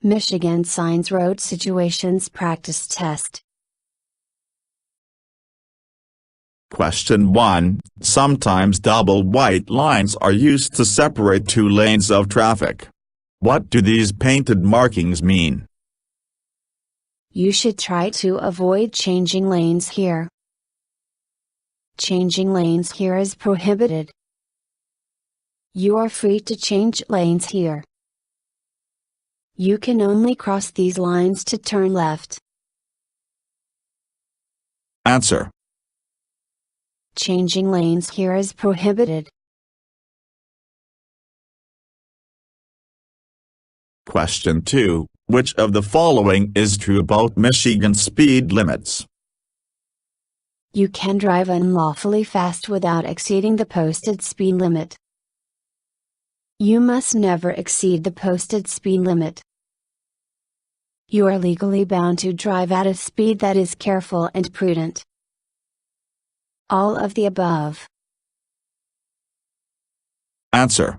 Michigan Signs Road Situations Practice Test. Question 1. Sometimes double white lines are used to separate two lanes of traffic. What do these painted markings mean? You should try to avoid changing lanes here. Changing lanes here is prohibited. You are free to change lanes here. You can only cross these lines to turn left. Answer. Changing lanes here is prohibited. Question 2. Which of the following is true about Michigan speed limits? You can drive unlawfully fast without exceeding the posted speed limit. You must never exceed the posted speed limit. You are legally bound to drive at a speed that is careful and prudent. All of the above. Answer.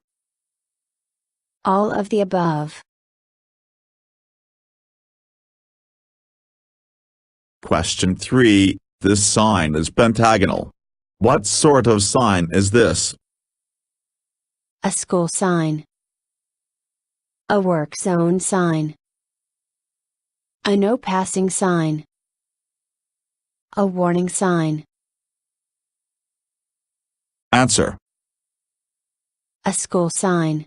All of the above. Question 3. This sign is pentagonal. What sort of sign is this? A school sign. A work zone sign. A no passing sign. A warning sign. Answer. A school sign.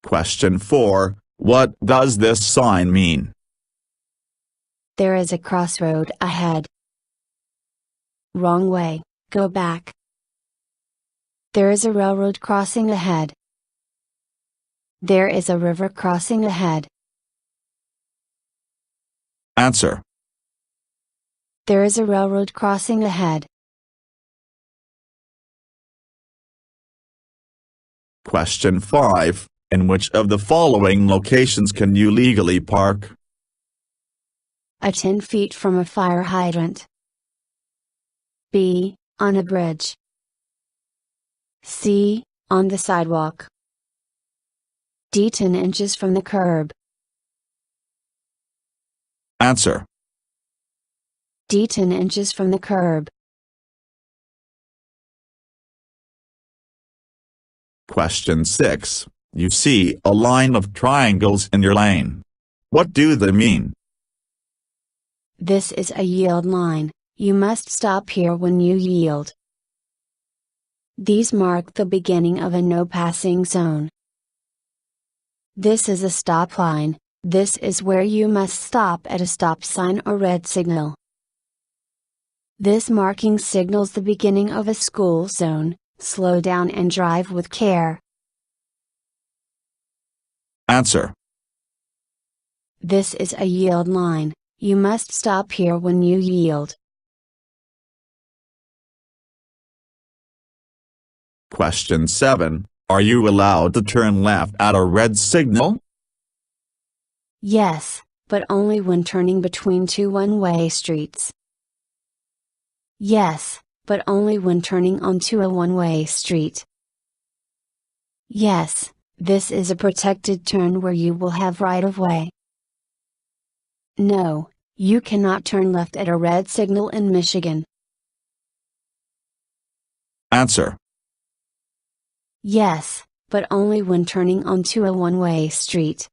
Question 4. What does this sign mean? There is a crossroad ahead. Wrong way, go back. There is a railroad crossing ahead. There is a river crossing ahead. Answer. There is a railroad crossing ahead. Question 5. In which of the following locations can you legally park? A 10 feet from a fire hydrant. B. On a bridge. C. On the sidewalk. D. 10 inches from the curb. Answer. D. 10 inches from the curb. Question 6. You see a line of triangles in your lane. What do they mean? This is a yield line. You must stop here when you yield. These mark the beginning of a no passing zone. This is a stop line. This is where you must stop at a stop sign or red signal. This marking signals the beginning of a school zone. Slow down and drive with care. Answer. This is a yield line. You must stop here when you yield. Question 7. Are you allowed to turn left at a red signal? Yes, but only when turning between two one-way streets. Yes, but only when turning onto a one-way street. Yes, this is a protected turn where you will have right-of-way. No, you cannot turn left at a red signal in Michigan. Answer. Yes, but only when turning onto a one-way street.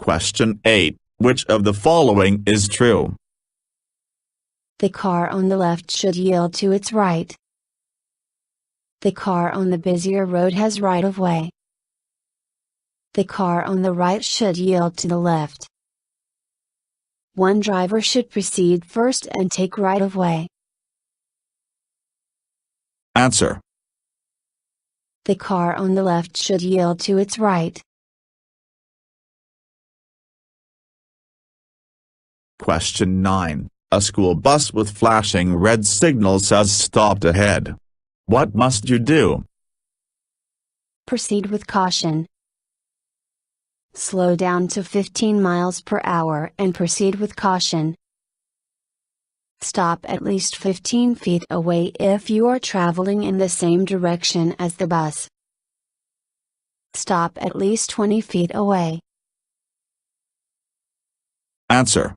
Question 8. Which of the following is true? The car on the left should yield to its right. The car on the busier road has right-of-way. The car on the right should yield to the left. One driver should proceed first and take right-of-way. Answer. The car on the left should yield to its right. Question 9. A school bus with flashing red signal says stopped ahead. What must you do? Proceed with caution. Slow down to 15 miles per hour and proceed with caution. Stop at least 15 feet away if you are traveling in the same direction as the bus. Stop at least 20 feet away. Answer.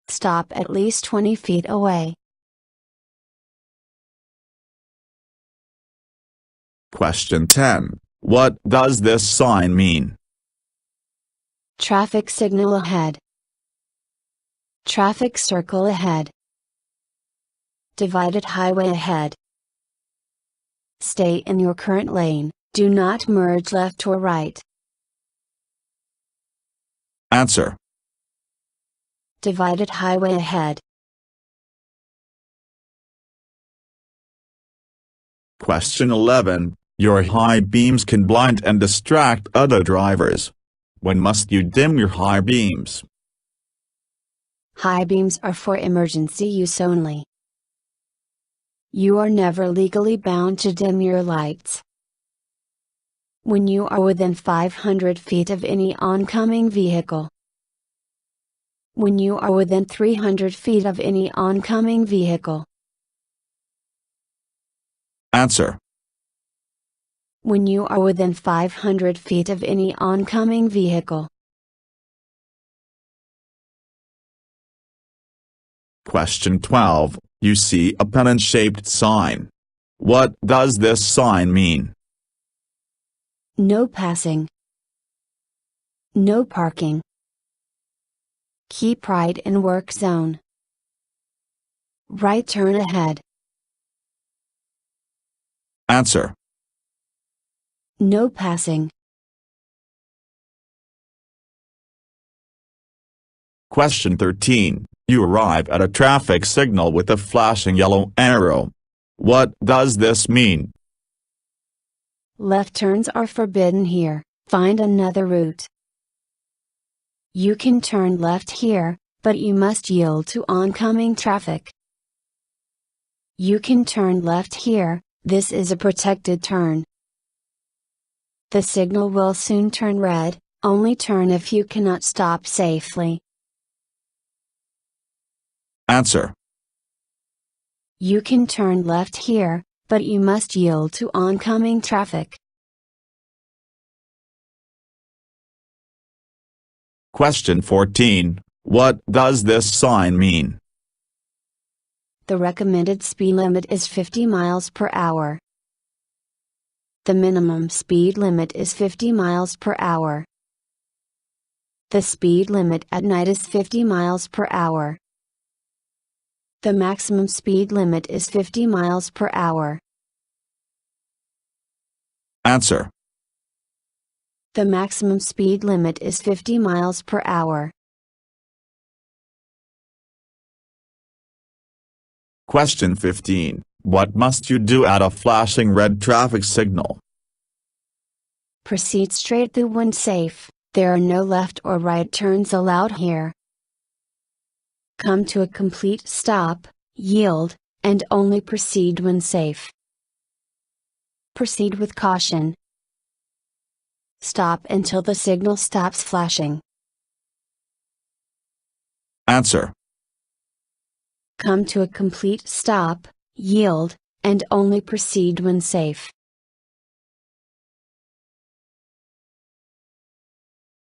Stop at least 20 feet away. Question 10. What does this sign mean? Traffic signal ahead. Traffic circle ahead. Divided highway ahead. Stay in your current lane, do not merge left or right. Answer. Divided highway ahead. Question 11. Your high beams can blind and distract other drivers. When must you dim your high beams? High beams are for emergency use only. You are never legally bound to dim your lights. When you are within 500 feet of any oncoming vehicle. When you are within 300 feet of any oncoming vehicle. Answer. When you are within 500 feet of any oncoming vehicle. Question 12. You see a pennant-shaped sign. What does this sign mean? No passing. No parking. Keep right in work zone. Right turn ahead. Answer. No passing. Question 13. You arrive at a traffic signal with a flashing yellow arrow. What does this mean? Left turns are forbidden here, find another route. You can turn left here, but you must yield to oncoming traffic. You can turn left here, this is a protected turn. The signal will soon turn red, only turn if you cannot stop safely. Answer. You can turn left here, but you must yield to oncoming traffic. Question 14. What does this sign mean? The recommended speed limit is 50 miles per hour. The minimum speed limit is 50 miles per hour. The speed limit at night is 50 miles per hour. The maximum speed limit is 50 miles per hour. Answer. The maximum speed limit is 50 miles per hour. Question 15. What must you do at a flashing red traffic signal? Proceed straight through when safe, there are no left or right turns allowed here. Come to a complete stop, yield, and only proceed when safe. Proceed with caution. Stop until the signal stops flashing. Answer. Come to a complete stop, yield, and only proceed when safe.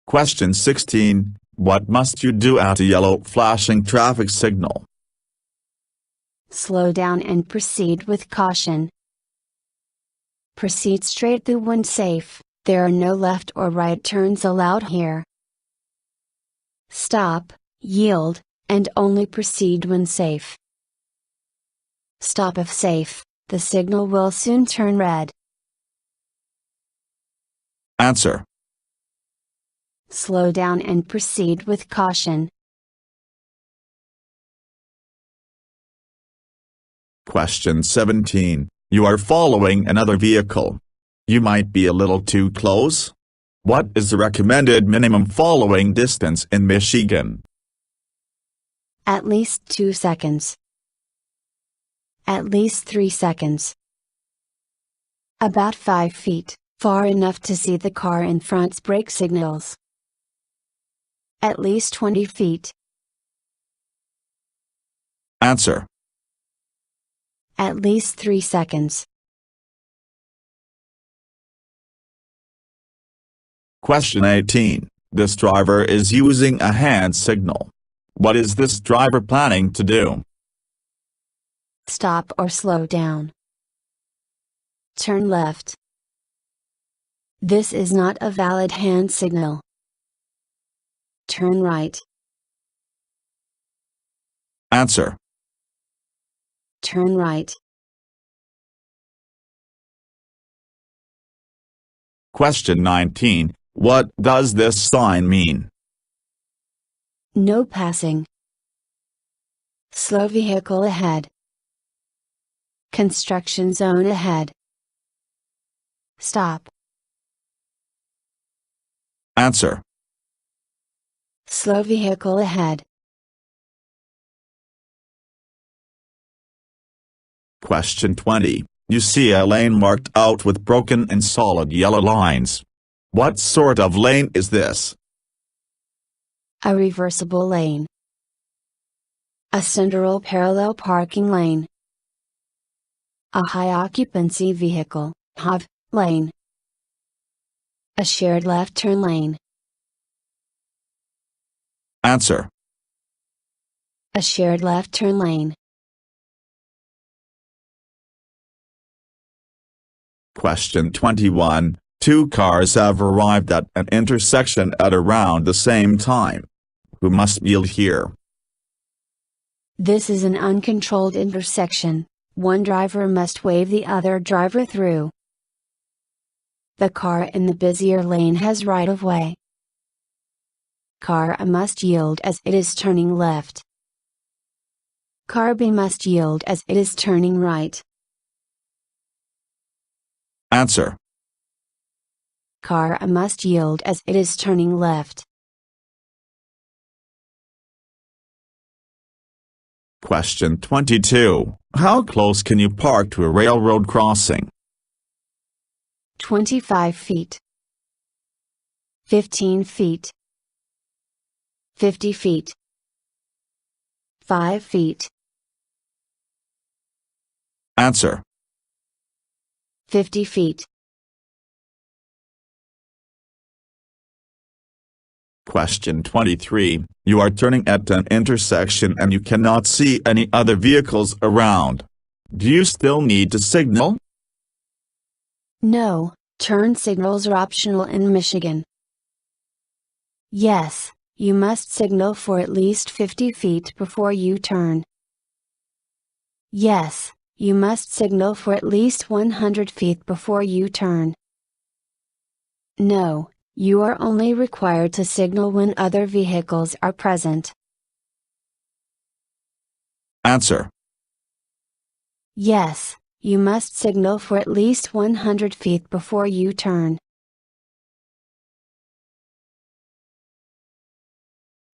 Question 16. What must you do at a yellow flashing traffic signal? Slow down and proceed with caution. Proceed straight through when safe, there are no left or right turns allowed here. Stop, yield, and only proceed when safe. Stop if safe, the signal will soon turn red. Answer. Slow down and proceed with caution. Question 17. You are following another vehicle. You might be a little too close. What is the recommended minimum following distance in Michigan? At least 2 seconds. At least 3 seconds. About 5 feet, far enough to see the car in front's brake signals. At least 20 feet. Answer. At least 3 seconds. Question 18. This driver is using a hand signal. What is this driver planning to do? Stop or slow down. Turn left. This is not a valid hand signal. Turn right. Answer. Turn right. Question 19. What does this sign mean? No passing. Slow vehicle ahead. Construction zone ahead. Stop. Answer. Slow vehicle ahead. Question 20. You see a lane marked out with broken and solid yellow lines. What sort of lane is this? A reversible lane. A central parallel parking lane. A high occupancy vehicle, HOV, lane. A shared left turn lane. Answer. A shared left turn lane. Question 21. Two cars have arrived at an intersection at around the same time. Who must yield here? This is an uncontrolled intersection. One driver must wave the other driver through. The car in the busier lane has right of way. Car A must yield as it is turning left. Car B must yield as it is turning right. Answer. Car A must yield as it is turning left. Question 22. How close can you park to a railroad crossing? 25 feet. 15 feet. 50 feet. 5 feet. Answer. 50 feet. Question 23. You are turning at an intersection and you cannot see any other vehicles around. Do you still need to signal? No, turn signals are optional in Michigan. Yes, you must signal for at least 50 feet before you turn. Yes, you must signal for at least 100 feet before you turn. No, you are only required to signal when other vehicles are present. Answer. Yes, you must signal for at least 100 feet before you turn.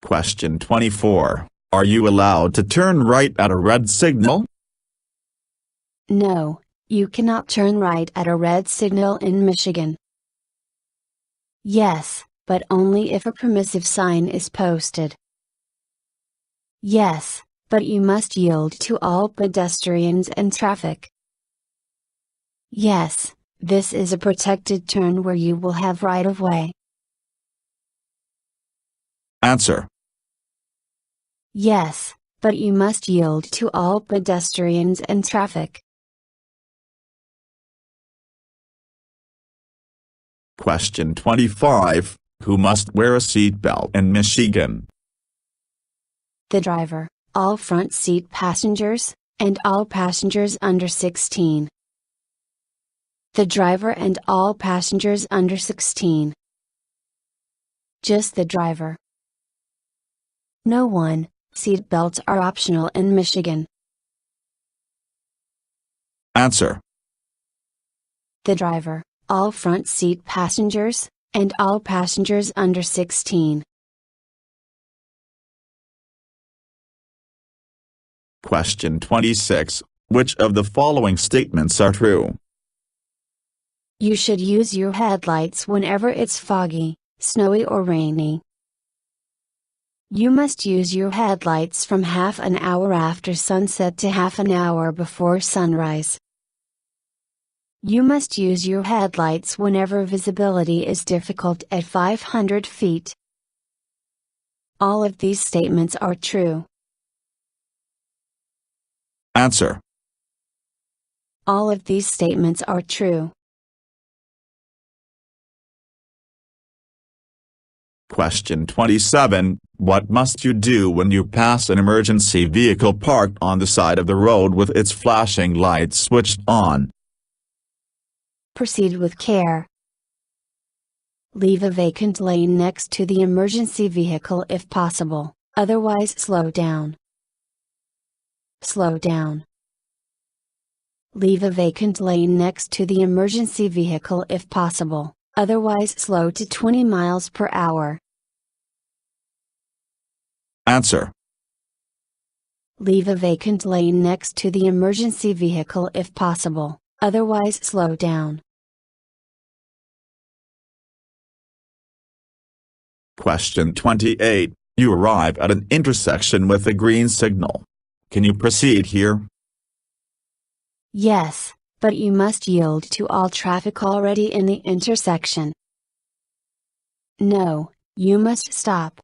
Question 24. Are you allowed to turn right at a red signal? No, you cannot turn right at a red signal in Michigan. Yes, but only if a permissive sign is posted. Yes, but you must yield to all pedestrians and traffic. Yes, this is a protected turn where you will have right of way. Answer. Yes, but you must yield to all pedestrians and traffic. Question 25. Who must wear a seatbelt in Michigan? The driver, all front seat passengers, and all passengers under 16. The driver and all passengers under 16. Just the driver. No one. Seatbelts are optional in Michigan. Answer. The driver, all front seat passengers, and all passengers under 16. Question 26. Which of the following statements are true? You should use your headlights whenever it's foggy, snowy or rainy. You must use your headlights from half an hour after sunset to half an hour before sunrise. You must use your headlights whenever visibility is difficult at 500 feet. All of these statements are true. Answer. All of these statements are true. Question 27. What must you do when you pass an emergency vehicle parked on the side of the road with its flashing lights switched on? Proceed with care. Leave a vacant lane next to the emergency vehicle if possible, otherwise slow down. Slow down. Leave a vacant lane next to the emergency vehicle if possible, otherwise slow to 20 miles per hour. Answer. Leave a vacant lane next to the emergency vehicle if possible, otherwise slow down. Question 28. You arrive at an intersection with a green signal. Can you proceed here? Yes, but you must yield to all traffic already in the intersection. No, you must stop.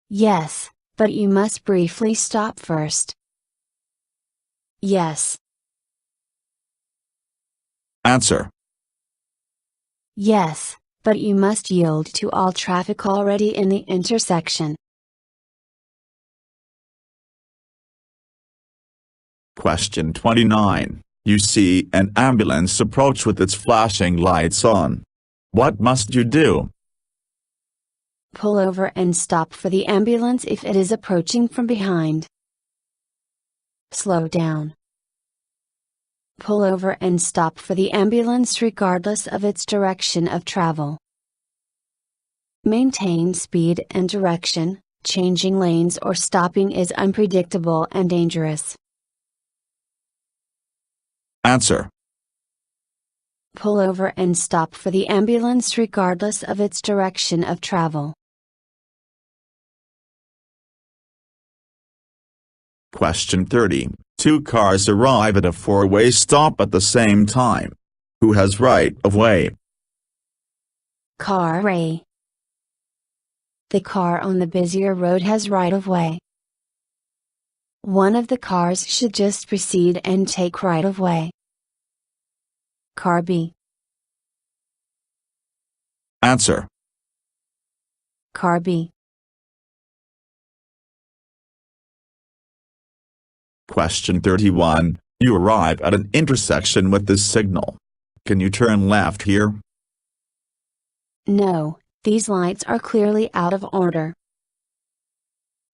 Yes, but you must briefly stop first. Yes. Answer. Yes, but you must yield to all traffic already in the intersection. Question 29. You see an ambulance approach with its flashing lights on. What must you do? Pull over and stop for the ambulance if it is approaching from behind. Slow down. Pull over and stop for the ambulance regardless of its direction of travel. Maintain speed and direction. Changing lanes or stopping is unpredictable and dangerous. Answer. Pull over and stop for the ambulance regardless of its direction of travel. Question 30. Two cars arrive at a four-way stop at the same time. Who has right of way? Car A. The car on the busier road has right of way. One of the cars should just proceed and take right of way. Car B. Answer. Car B. Question 31. You arrive at an intersection with this signal. Can you turn left here? No, these lights are clearly out of order.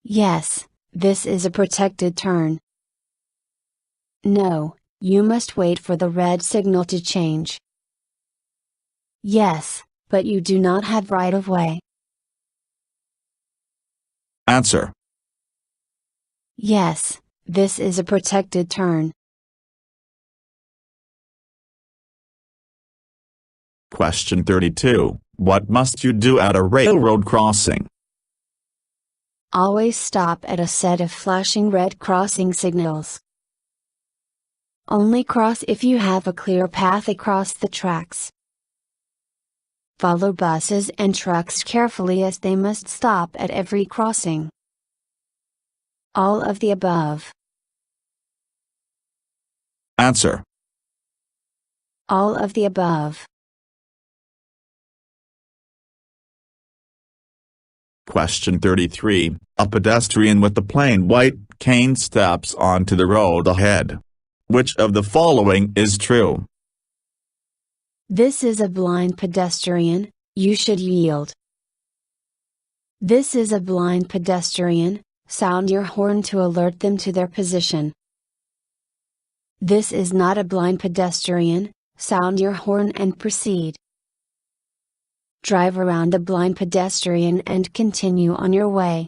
Yes, this is a protected turn. No, you must wait for the red signal to change. Yes, but you do not have right of way. Answer. Yes, this is a protected turn. Question 32. What must you do at a railroad crossing? Always stop at a set of flashing red crossing signals. Only cross if you have a clear path across the tracks. Follow buses and trucks carefully as they must stop at every crossing. All of the above. Answer. All of the above. Question 33. A pedestrian with a plain white cane steps onto the road ahead. Which of the following is true? This is a blind pedestrian, you should yield. This is a blind pedestrian, sound your horn to alert them to their position. This is not a blind pedestrian, sound your horn and proceed. Drive around a blind pedestrian and continue on your way.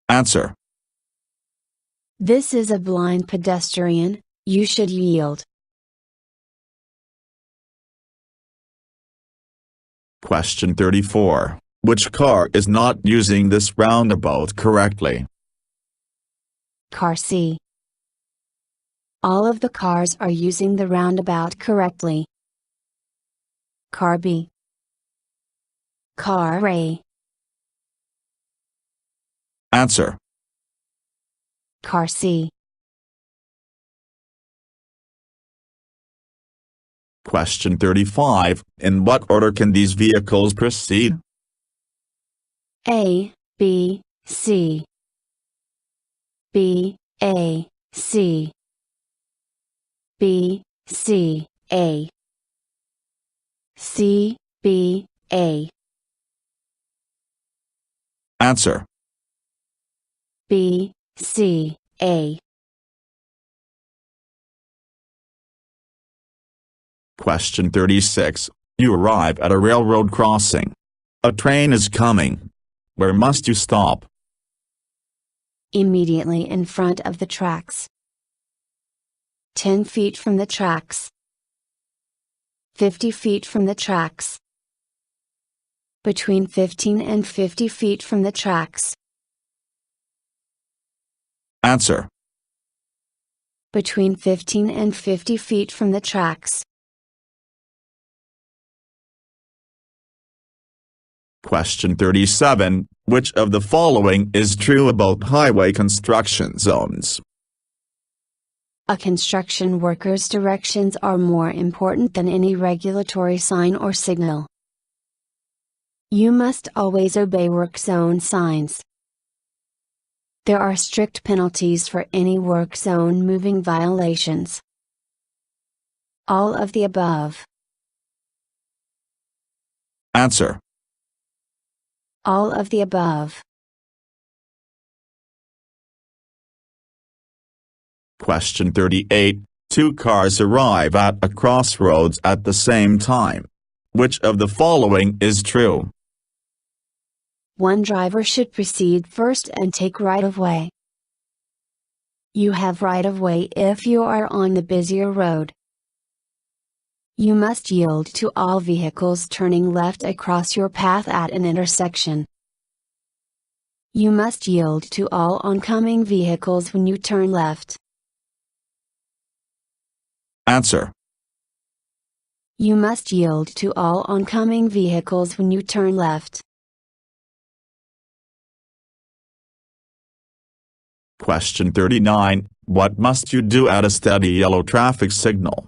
Answer. This is a blind pedestrian, you should yield. Question 34. Which car is not using this roundabout correctly? Car C. All of the cars are using the roundabout correctly. Car B. Car A. Answer. Car C. Question 35. In what order can these vehicles proceed? A, B, C. B, A, C. B, C, A. C, B, A. Answer. B, C, A. Question 36. You arrive at a railroad crossing. A train is coming. Where must you stop? Immediately in front of the tracks. 10 feet from the tracks. 50 feet from the tracks. Between 15 and 50 feet from the tracks. Answer. Between 15 and 50 feet from the tracks. Question 37. Which of the following is true about highway construction zones? A construction worker's directions are more important than any regulatory sign or signal. You must always obey work zone signs. There are strict penalties for any work zone moving violations. All of the above. Answer. All of the above. Question 38. Two cars arrive at a crossroads at the same time. Which of the following is true? One driver should proceed first and take right-of-way. You have right-of-way if you are on the busier road. You must yield to all vehicles turning left across your path at an intersection. You must yield to all oncoming vehicles when you turn left. Answer. You must yield to all oncoming vehicles when you turn left. Question 39. What must you do at a steady yellow traffic signal?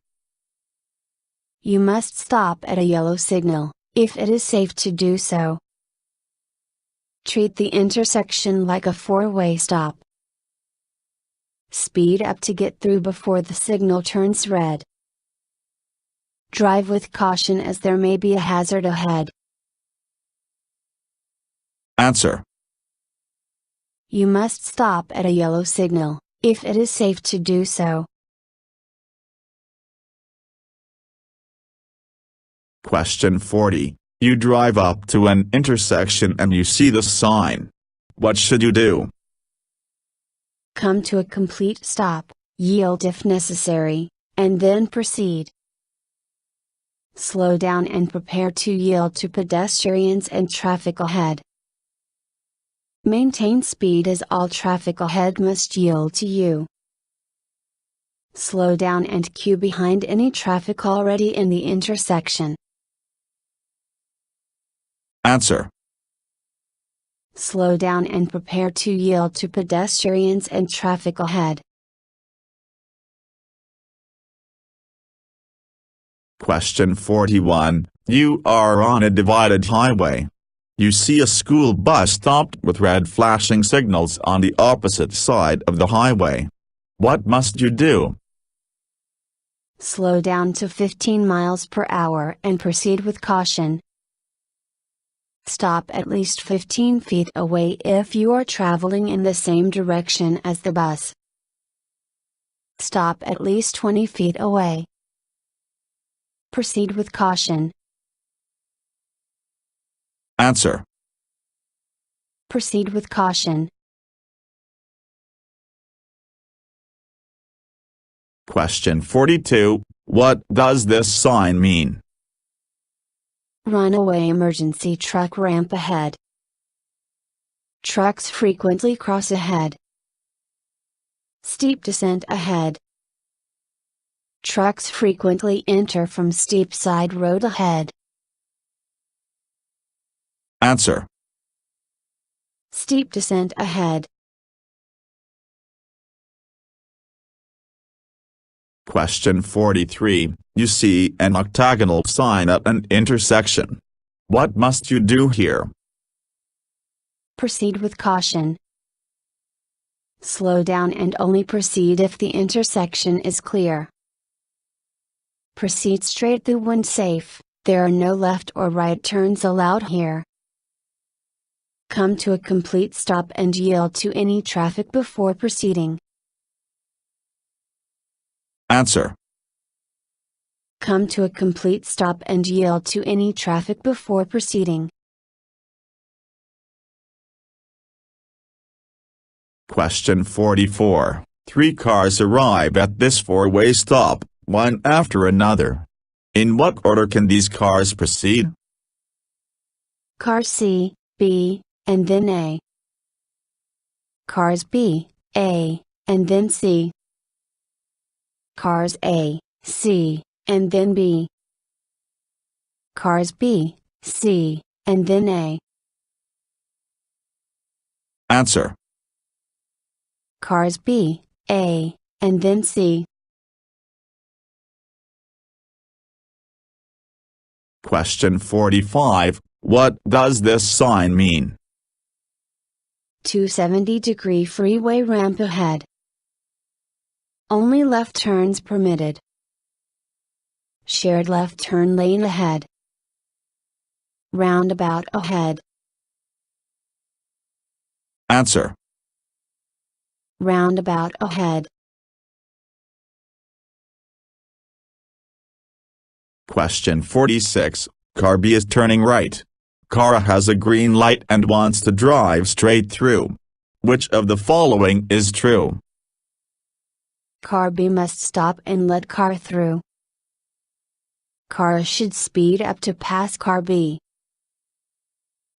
You must stop at a yellow signal, if it is safe to do so. Treat the intersection like a four-way stop. Speed up to get through before the signal turns red. Drive with caution as there may be a hazard ahead. Answer. You must stop at a yellow signal, if it is safe to do so. Question 40. You drive up to an intersection and you see the sign. What should you do? Come to a complete stop, yield if necessary, and then proceed. Slow down and prepare to yield to pedestrians and traffic ahead. Maintain speed as all traffic ahead must yield to you. Slow down and queue behind any traffic already in the intersection. Answer. Slow down and prepare to yield to pedestrians and traffic ahead. Question 41. You are on a divided highway. You see a school bus stopped with red flashing signals on the opposite side of the highway. What must you do? Slow down to 15 miles per hour and proceed with caution. Stop at least 15 feet away if you are traveling in the same direction as the bus. Stop at least 20 feet away. Proceed with caution. Answer. Proceed with caution. Question 42. What does this sign mean? Runaway emergency truck ramp ahead. Trucks frequently cross ahead. Steep descent ahead. Trucks frequently enter from steep side road ahead. Answer. Steep descent ahead. Question 43. You see an octagonal sign at an intersection. What must you do here? Proceed with caution. Slow down and only proceed if the intersection is clear. Proceed straight through when safe. There are no left or right turns allowed here. Come to a complete stop and yield to any traffic before proceeding. Answer. Come to a complete stop and yield to any traffic before proceeding. Question 44. 3 cars arrive at this four-way stop, one after another. In what order can these cars proceed? Cars C, B, and then A. Cars B, A, and then C. Cars A, C, and then B. Cars B, C, and then A. Answer. Cars B, A, and then C. Question 45. What does this sign mean? 270-degree freeway ramp ahead. Only left turns permitted. Shared left turn lane ahead. Roundabout ahead. Answer. Roundabout ahead. Question 46. Car B is turning right. Car A has a green light and wants to drive straight through. Which of the following is true? Car B must stop and let car through. Car A should speed up to pass car B.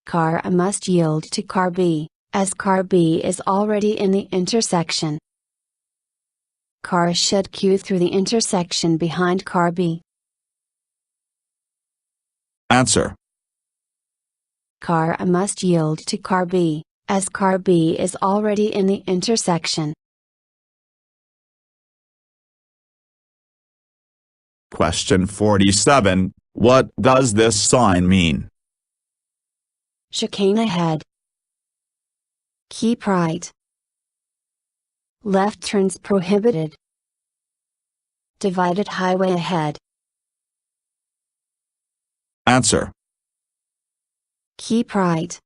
Car A must yield to car B, as car B is already in the intersection. Car A should queue through the intersection behind car B. Answer. Car A must yield to car B, as car B is already in the intersection. Question 47. What does this sign mean? Chicane ahead. Keep right. Left turns prohibited. Divided highway ahead. Answer. Keep right.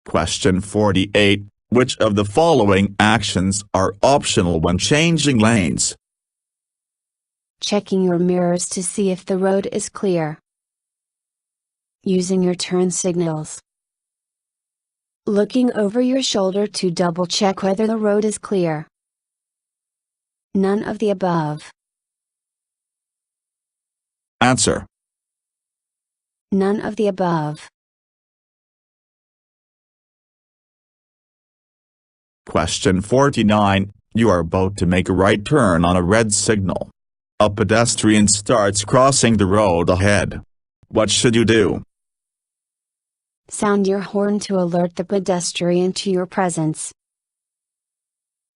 Question 48. Which of the following actions are optional when changing lanes? Checking your mirrors to see if the road is clear. Using your turn signals. Looking over your shoulder to double check whether the road is clear. None of the above. Answer. None of the above. Question 49. You are about to make a right turn on a red signal. A pedestrian starts crossing the road ahead. What should you do? Sound your horn to alert the pedestrian to your presence.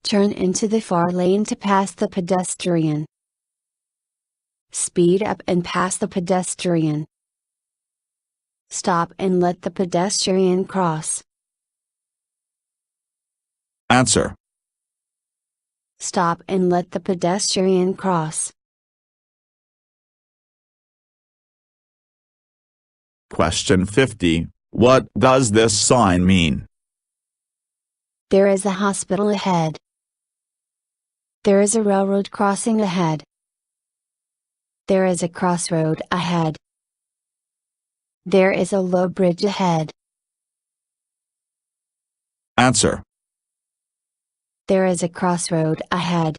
Turn into the far lane to pass the pedestrian. Speed up and pass the pedestrian. Stop and let the pedestrian cross. Answer. Stop and let the pedestrian cross. Question 50. What does this sign mean? There is a hospital ahead. There is a railroad crossing ahead. There is a crossroad ahead. There is a low bridge ahead. Answer. There is a crossroad ahead.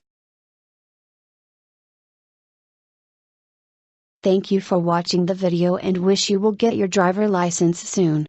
Thank you for watching the video and wish you will get your driver license soon.